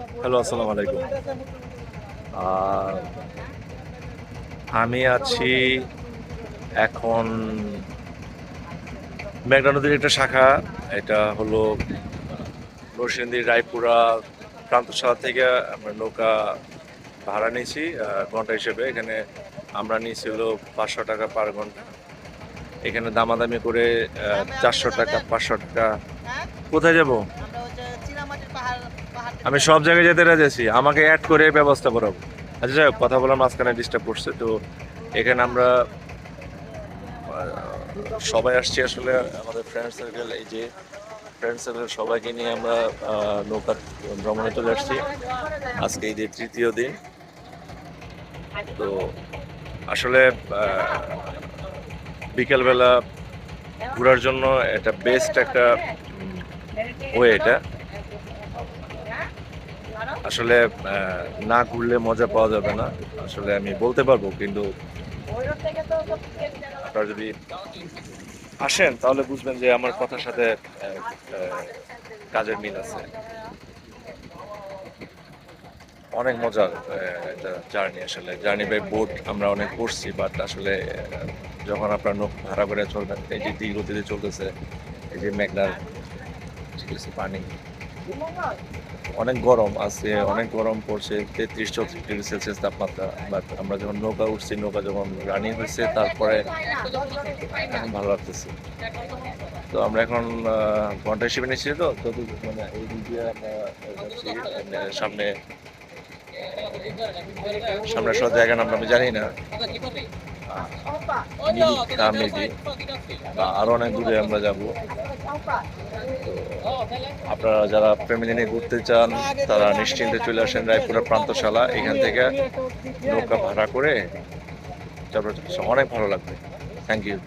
Hello, আসসালামু আলাইকুম। আহ, আমি আছি এখন মেঘনা নদীর একটা শাখা। এটা হলো নরসিংদী রায়পুরা প্রান্তশালা থেকে আমরা নৌকা ভাড়া নিয়েছি ঘন্টা হিসেবে। এখানে আমরা নিয়েছিল 500 টাকা পার ঘন্টা। এখানে দামাদামি করে 400 টাকা, 500 টাকা। কোথায় যাব? আমি সব জায়গায় যেতে রাজি আছি, আমাকে অ্যাড করে ব্যবস্থা করাবো। আচ্ছা যাই হোক, কথা বলার মাঝখানে ডিস্টার্ব করছে তো। এখানে আমরা সবাই আসছি আসলে, আমাদের ফ্রেন্ড সার্কেল। এই যে ফ্রেন্ড সার্কেল সবাইকে নিয়ে আমরা নৌকা ভ্রমণে চলে আসছি। আজকে ঈদের তৃতীয় দিন। তো আসলে বিকেলবেলা ঘোরার জন্য এটা বেস্ট একটা ওয়ে। এটা আসলে না ঘুরলে মজা পাওয়া যাবে না। আসলে আমি বলতে পারবো, কিন্তু আপনারা যদি আসেন তাহলে বুঝবেন যে আমার কথার সাথে কাজের মিল আছে। অনেক মজার একটা জার্নি। আসলে জার্নি বাই বোট আমরা অনেক করছি, বাট আসলে যখন আপনার নৌকা ভাড়া করে চলবেন, এই যে ধীর গতিতে চলতেছে, এই যে মেঘনার কিছু পানি, অনেক গরম আছে, অনেক গরম পড়ছে, 33-34 ডিগ্রি সেলসিয়াস তাপমাত্রা। বাট আমরা যখন নৌকা উঠছি, নৌকা যখন রানিং হয়েছে, তারপরে এখন ভালো লাগতেছে। তো আমরা এখন ঘন্টা হিসেবে নিচ্ছি, তো তত মানে এই দিক দিয়ে আমরা যাচ্ছি। সামনে সামনে সব জায়গা নাম আমি জানি না, মিরিকা মেবি, বা আরো অনেক দূরে আমরা যাব। আপনারা যারা ফ্যামিলি নিয়ে ঘুরতে চান তারা নিশ্চিন্তে চলে আসেন রায়পুরা প্রান্তশালা। এখান থেকে নৌকা ভাড়া করে তারপর অনেক ভালো লাগবে। Thank you.